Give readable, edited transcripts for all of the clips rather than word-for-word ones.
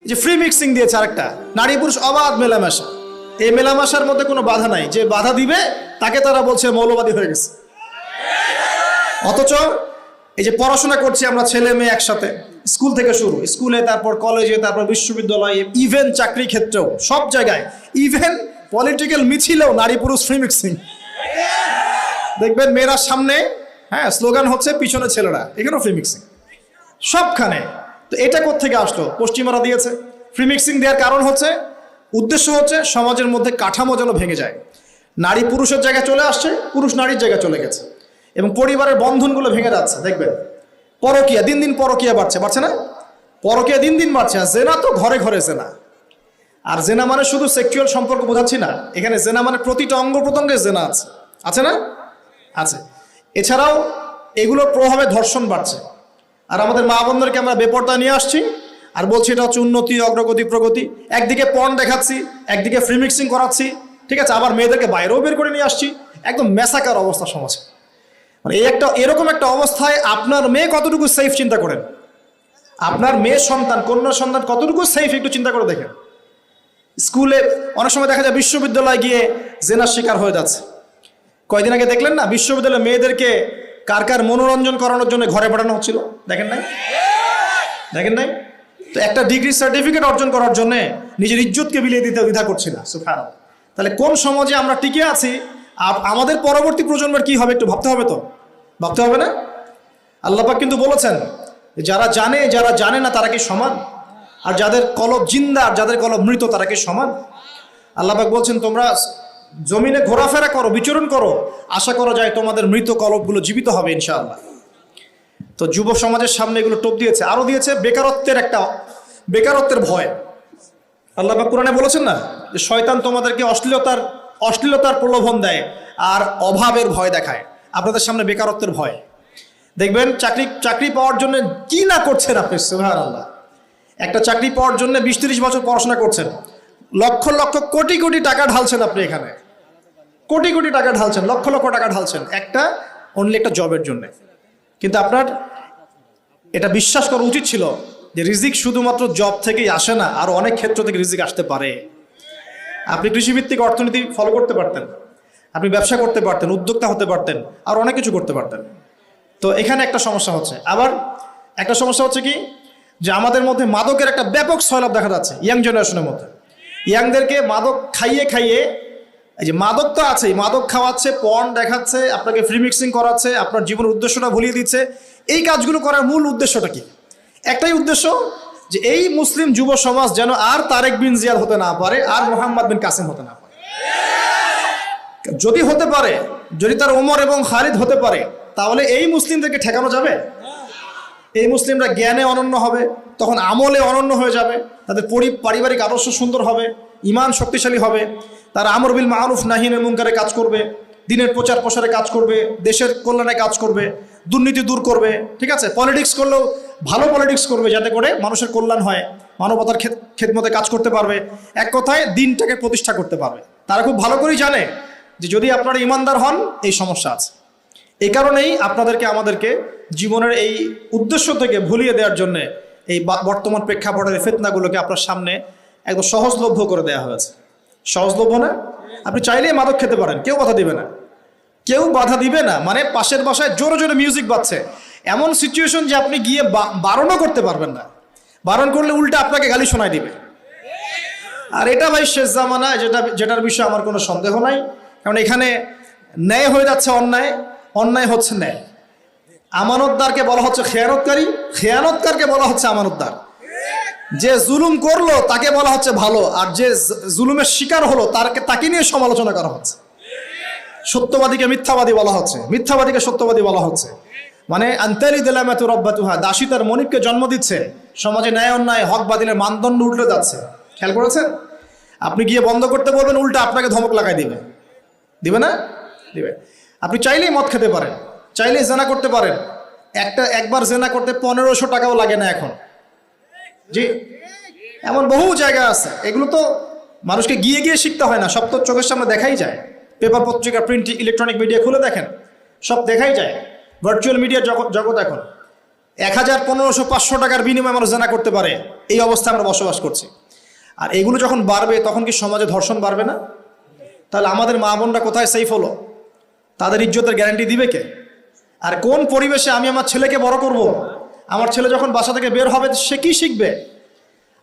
যে free mixing দিয়েছে আরেকটা, নারী পুরুষ অবাধ মেলামেশা। এই মেলামেশার মধ্যে কোনো বাধা নাই, যে বাধা দিবে তাকে তারা বলছে মৌলবাদী হয়ে গেছে। অথচ এই যে পড়াশোনা করছি আমরা ছেলে মেয়ে একসাথে, স্কুল থেকে শুরু, স্কুলে, তারপর কলেজে, তারপর বিশ্ববিদ্যালয়ে, ইভেন চাকরি ক্ষেত্রেও, সব জায়গায়, ইভেন পলিটিক্যাল মিছিলেও নারী পুরুষ ফ্রি মিক্সিং। দেখবেন মেয়েরা সামনে, হ্যাঁ, স্লোগান হচ্ছে, পিছনে ছেলেরা, এখানেও ফ্রি মিক্সিং সবখানে। তো এটা কোত্থেকে আসলো? পশ্চিমারা দিয়েছে। ফ্রি মিক্সিং দেওয়ার কারণ হচ্ছে, উদ্দেশ্য হচ্ছে সমাজের মধ্যে কাঠামো যেন ভেঙে যায়। নারী পুরুষের জায়গায় চলে আসছে, পুরুষ নারীর জায়গায় চলে গেছে, এবং পরিবারের বন্ধনগুলো ভেঙে যাচ্ছে। দেখবেন পরকীয়া দিন দিন, পরকীয়া বাড়ছে না? পরকীয়া দিন দিন বাড়ছে। আর জেনা তো ঘরে ঘরে জেনা। আর জেনা মানে শুধু সেক্সুয়াল সম্পর্ক বোঝাচ্ছি না, এখানে জেনা মানে প্রতিটা অঙ্গ প্রত্যঙ্গে জেনা আছে না? আছে। এছাড়াও এগুলোর প্রভাবে ধর্ষণ বাড়ছে। আর আমাদের মা বোনদেরকে আমরা বেপরদা নিয়ে আসছি আর বলছি এটা হচ্ছে উন্নতি, অগ্রগতি, প্রগতি। একদিকে পর্ন দেখাচ্ছি, একদিকে ফ্রি মিক্সিং করাচ্ছি, ঠিক আছে, আবার মেয়েদেরকে বাইরেও বের করে নিয়ে আসছি। একদম মেসাকার অবস্থা সমাজে। মানে এরকম একটা অবস্থায় আপনার মেয়ে কতটুকু সেফ চিন্তা করেন। আপনার মেয়ের সন্তান, কন্যা সন্তান কতটুকু সেফ একটু চিন্তা করে দেখেন। স্কুলে অনেক সময় দেখা যায় বিশ্ববিদ্যালয়ে গিয়ে জেনার শিকার হয়ে যাচ্ছে। কয়দিন আগে দেখলেন না, বিশ্ববিদ্যালয়ে মেয়েদেরকে কার মনোরঞ্জন করানোর জন্য ঘরে পাঠানো হচ্ছিল? দেখেন নাই? তো একটা ডিগ্রি সার্টিফিকেট অর্জন করার জন্য নিজের ইজ্জতকে বিলিয়ে দিতে দ্বিধা করছি না। সুবহানাল্লাহ। তাহলে কোন সমাজে আমরা টিকে আছি? আর আমাদের পরবর্তী প্রজন্মের কি হবে একটু ভাবতে হবে না? আল্লাহ পাক কিন্তু বলেছেন, যারা জানে না তারা কি সমান? আর যাদের কলব জিন্দা আর যাদের কলব মৃত তারা কি সমান? আল্লাহ পাক বলছেন, তোমরা জমিনে ঘোরাফেরা করো, বিচরণ করো, আশা করা যায় তোমাদের মৃত কলবগুলো জীবিত হবে ইনশাআল্লাহ। তো যুব সমাজের সামনে এগুলো টোপ দিয়েছে। আরো দিয়েছে বেকারত্বের ভয়। আল্লাহ পাক কোরআনে বলেছেন না, যে শয়তান তোমাদেরকে অশ্লীলতার প্রলোভন দেয় আর অভাবের ভয় দেখায়। আপনাদের সামনে বেকারত্বের ভয়। দেখবেন চাকরি পাওয়ার জন্য কি না করছেন আপনি। সুবহানাল্লাহ। একটা চাকরি পাওয়ার জন্য 20-30 বছর পড়াশোনা করছেন, লক্ষ লক্ষ কোটি কোটি টাকা ঢালছেন আপনি এখানে, কোটি কোটি টাকা ঢালছেন, লক্ষ লক্ষ টাকা ঢালছেন একটা জবের জন্য। কিন্তু আপনার এটা বিশ্বাস করা উচিত ছিল যে রিজিক শুধুমাত্র জব থেকেই আসে না, আর অনেক ক্ষেত্র থেকে রিজিক আসতে পারে। আপনি কৃষিভিত্তিক অর্থনীতি ফলো করতে পারতেন, আপনি ব্যবসা করতে পারতেন, উদ্যোক্তা হতে পারতেন, আর অনেক কিছু করতে পারতেন। তো এখানে একটা সমস্যা হচ্ছে। আবার একটা সমস্যা হচ্ছে কি, যে আমাদের মধ্যে মাদকের একটা ব্যাপক সয়লাভ দেখা যাচ্ছে ইয়াং জেনারেশনের মধ্যে। ইয়াংদেরকে মাদক খাইয়ে, এই যে মাদক তো আছেই, মাদক খাওয়াচ্ছে, পর্ন দেখাচ্ছে, আপনাকে ফ্রি মিক্সিং করাচ্ছে, আপনার জীবনের উদ্দেশ্যটা ভুলিয়ে দিচ্ছে। এই কাজগুলো করার মূল উদ্দেশ্যটা কি? একটাই উদ্দেশ্য, যে এই মুসলিম যুব সমাজ যেন আর তারেক বিন জিয়াদ হতে না পারে, আর মোহাম্মদ বিন কাসিম হতে না পারে। যদি হতে পারে, যদি তার ওমর এবং খালিদ হতে পারে, তাহলে এই মুসলিমদেরকে ঠেকানো যাবে? এই মুসলিমরা জ্ঞানে অনন্য হবে, তখন আমলে অনন্য হয়ে যাবে, তাদের পারিবারিক আদর্শ সুন্দর হবে, ইমান শক্তিশালী হবে, তারা আমর বিল মারুফ নাহি আনিল মুনকারে কাজ করবে, দিনের প্রচার প্রসারে কাজ করবে, দেশের কল্যাণে কাজ করবে, দুর্নীতি দূর করবে, ঠিক আছে, পলিটিক্স করলেও ভালো পলিটিক্স করবে, যাতে করে মানুষের কল্যাণ হয়, মানবতার খেদমতে কাজ করতে পারবে, এক কথায় দিনটাকে প্রতিষ্ঠা করতে পারবে। তারা খুব ভালো করেই জানে যে যদি আপনারা ইমানদার হন, এই সমস্যা আছে। এই কারণেই আমাদেরকে জীবনের এই উদ্দেশ্য থেকে ভুলিয়ে দেওয়ার জন্য এই বর্তমান প্রেক্ষাপটের ফিতনাগুলোকে আপনার সামনে একদম সহজলভ্য করে দেওয়া হয়েছে। সহজলভ্য না? আপনি চাইলেই মাদক খেতে পারেন, কেউ বাধা দিবে না। মানে পাশের বাসায় জোরে জোরে মিউজিক বাজছে, এমন সিচুয়েশন যে আপনি গিয়ে বারণও করতে পারবেন না। বারণ করলে উল্টা আপনাকে গালি শোনায় দিবে। আর এটা ভাই শেষ জামানা, যেটার বিষয়ে আমার কোনো সন্দেহ নাই। কারণ এখানে ন্যায় হয়ে যাচ্ছে অন্যায় হচ্ছে ন্যায়। আমানতদারকে বলা হচ্ছে খেয়ানতকারী, খেয়ানতকারকে বলা হচ্ছে আমানতদার। যে জুলুম করলো তাকে বলা হচ্ছে ভালো, আর যে জুলুমের শিকার হলো তাকে নিয়ে সমালোচনা করা হচ্ছে। সত্যবাদীকে মিথ্যাবাদী বলা হচ্ছে, মিথ্যাবাদীকে সত্যবাদী বলা হচ্ছে। মানে আনতালি দিলামাতু রব্বাতুহা, দাসী তার মনিবকে জন্ম দিচ্ছে। সমাজে ন্যায় অন্যায়, হক বাতিলের মানদণ্ড উল্টে যাচ্ছে। খেয়াল করেছেন? আপনি গিয়ে বন্ধ করতে বলবেন, উল্টা আপনাকে ধমক লাগাই দিবে না? দিবে। আপনি চাইলেই মদ খেতে পারেন, চাইলেই জেনা করতে পারেন। একবার জেনা করতে 1500 টাকাও লাগে না এখন। জি, এমন বহু জায়গা আছে। এগুলো তো মানুষকে গিয়ে শিখতে হয় না, সব তো চোখের সামনে দেখাই যায়। পেপার, পত্রিকা, প্রিন্ট, ইলেকট্রনিক মিডিয়া খুলে দেখেন, সব দেখাই যায়। ভার্চুয়াল মিডিয়ার জগৎ এখন। 1000, 1500, 500 টাকার বিনিময়ে মানুষ জানা করতে পারে। এই অবস্থায় আমরা বসবাস করছি। আর এগুলো যখন বাড়বে তখন কি সমাজে ধর্ষণ বাড়বে না? তাহলে আমাদের মা বোনরা কোথায় সেফ হলো? তাদের ইজ্জতের গ্যারান্টি দিবে কে? আর কোন পরিবেশে আমি আমার ছেলেকে বড় করব? আমার ছেলে যখন বাসা থেকে বের হবে সে কি শিখবে?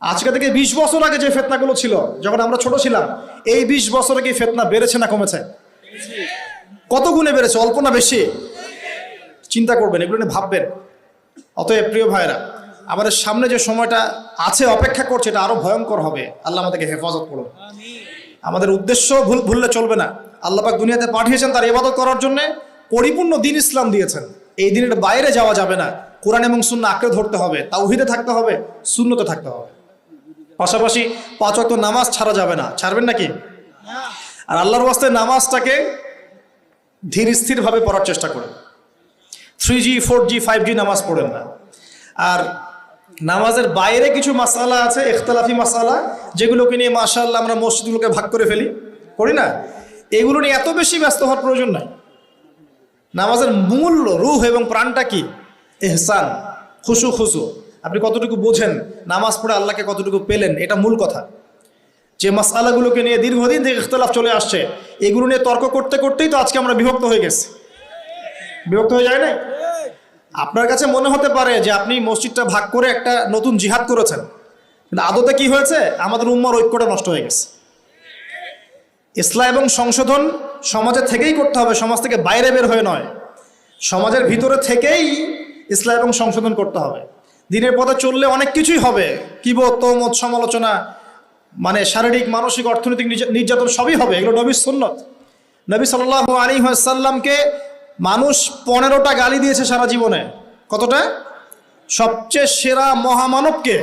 আজকে থেকে 20 বছর আগে যে ফিতনাগুলো ছিল যখন আমরা ছোট ছিলাম, এই 20 বছরে কি ফিতনা বেড়েছে না কমেছে? কত গুণে বেড়েছে, অল্প না বেশি? চিন্তা করবেন, এগুলো নিয়ে ভাববেন। অতএব প্রিয় ভাইরা, আমাদের সামনে যে সময়টা আছে অপেক্ষা করছে এটা আরো ভয়ঙ্কর হবে। আল্লাহ আমাদেরকে হেফাজত করুন। আমাদের উদ্দেশ্য ভুললে চলবে না। আল্লাহ পাক দুনিয়াতে পাঠিয়েছেন তার ইবাদত করার জন্য, পরিপূর্ণ দিন ইসলাম দিয়েছেন। এই দিনের বাইরে যাওয়া যাবে না। কোরআন এবং সুন্নাহ আঁকড়ে ধরতে হবে, তাওহীদে থাকতে হবে, সুন্নতে থাকতে হবে। পাশাপাশি 5 ওয়াক্ত নামাজ ছাড়া যাবে না। ছাড়বেন নাকি? আর আল্লাহর ওয়াস্তে নামাজটাকে ধীর স্থিরভাবে পড়ার চেষ্টা করেন। 3G 4G 5G নামাজ পড়েন না। আর নামাজের বাইরে কিছু মাসালা আছে, ইখতিলাফি মাসালা, যেগুলোকে নিয়ে মাশাআল্লাহ আমরা মসজিদগুলোকে ভাগ করে ফেলি, করি না? এগুলো নিয়ে এত বেশি ব্যস্ত হওয়ার প্রয়োজন নাই। নামাজের মূল রূহ এবং প্রাণটা কি? ইহসান, খুশু। আপনি কতটুকু বোঝেন, নামাজ পড়ে আল্লাহকে কতটুকু পেলেন, এটা মূল কথা। যে মাসালাগুলোকে নিয়ে দীর্ঘদিন থেকে ইখতিলাফ চলে আসছে, এগুলো নিয়ে তর্ক করতে করতেই তো আজকে আমরা বিভক্ত হয়ে গেছি। বিভক্ত হয়ে যায় না? আপনার কাছে মনে হতে পারে যে আপনি মসজিদটা ভাগ করে একটা নতুন জিহাদ করেছেন, কিন্তু আদতে কি হয়েছে? আমাদের উম্মার ঐক্যটা নষ্ট হয়ে গেছে। ইসলাম এবং সংশোধন সমাজের থেকেই করতে হবে, সমাজ থেকে বাইরে বের হয়ে নয়। সমাজের ভিতরে থেকেই ইসলাম এবং সংশোধন করতে হবে। দিনের পথে চললে অনেক কিছুই হবে, কিবত, তহমত, সমালোচনা, মানে শারীরিক, মানসিক, অর্থনৈতিক নির্যাতন সবই হবে। এগুলো নবীর সুন্নত। নবী সাল্লাল্লাহু আলাইহি ওয়াসাল্লামকে মানুষ 15টা গালি দিয়েছে সারা জীবনে। কতটা? সবচেয়ে সেরা মহামানবকে,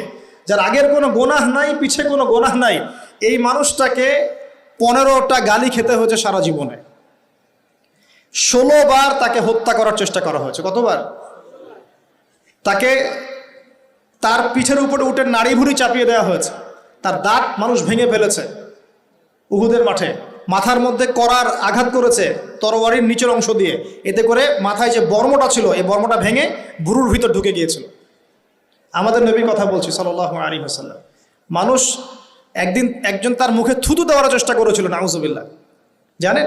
যার আগের কোনো গোনাহ নাই, পিছে কোনো গোনাহ নাই, এই মানুষটাকে 15টা গালি খেতে হয়েছে সারা জীবনে। 16 বার তাকে হত্যা করার চেষ্টা করা হয়েছে। কতবার? তাকে তার পিঠের উপরে উঠে নাড়ি ভুড়ি চাপিয়ে দেওয়া হয়েছে। তার দাঁত মানুষ ভেঙে ফেলেছে উহুদের মাঠে। মাথার মধ্যে করার আঘাত করেছে তরবারির নিচের অংশ দিয়ে, এতে করে মাথায় যে বর্মটা ছিল এই বর্মটা ভেঙে ভুরুর ভিতর ঢুকে গিয়েছিল। আমাদের নবীর কথা বলছি সাল্লাল্লাহু আলাইহি ওয়াসাল্লাম। মানুষ একজন তার মুখে থুতু দেওয়ার চেষ্টা করেছিল, নাউজুবিল্লাহ। জানেন,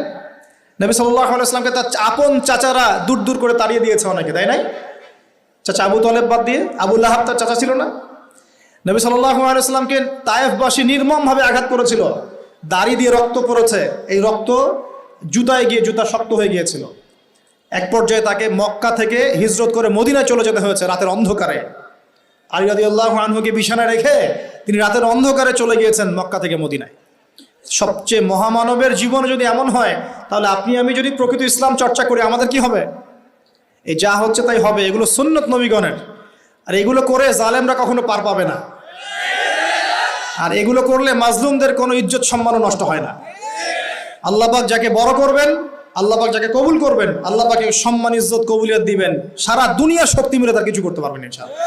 নবী সাল্লাল্লাহু আলাইহি ওয়াসাল্লামকে তার আপন চাচারা দূর দূর করে তাড়িয়ে দিয়েছে অনেকে, তাই নাই? চাচা আবু তালেব বাদ দিয়ে, আবু লাহাব তার চাচা ছিল না? নবী সাল্লাল্লাহু আলাইহি ওয়াসাল্লামকে তায়েফবাসী নির্মমভাবে আঘাত করেছিল, দাড়ি দিয়ে রক্ত পড়েছে। এই রক্ত জুতায় গিয়ে জুতা শক্ত হয়ে গিয়েছিল। এক পর্যায়ে তাকে মক্কা থেকে হিজরত করে মদিনায় চলে যেতে হয়েছে রাতের অন্ধকারে। আলী রাদিয়াল্লাহু আনহুকে বিছানায় রেখে তিনি রাতের অন্ধকারে চলে গিয়েছেন মক্কা থেকে মদিনায়। সবচেয়ে মহামানবের জীবন যদি এমন হয়, তাহলে আপনি আমি যদি প্রকৃত ইসলাম চর্চা করি, আমাদের কি হবে? এই যা হচ্ছে তাই হবে। এগুলো সুন্নত নবীগণের। আর এগুলো করে জালেমরা কখনো পার পাবে না। আর এগুলো করলে মাজলুমদের কোনো ইজ্জত সম্মানও নষ্ট হয় না। আল্লাহ পাক যাকে বড় করবেন, আল্লাহ পাক যাকে কবুল করবেন, আল্লাহ পাকে সম্মান, ইজ্জত, কবুলিয়ত দিবেন। সারা দুনিয়ার শক্তি মিলে তার কিছু করতে পারবেন ইনশাআল্লাহ।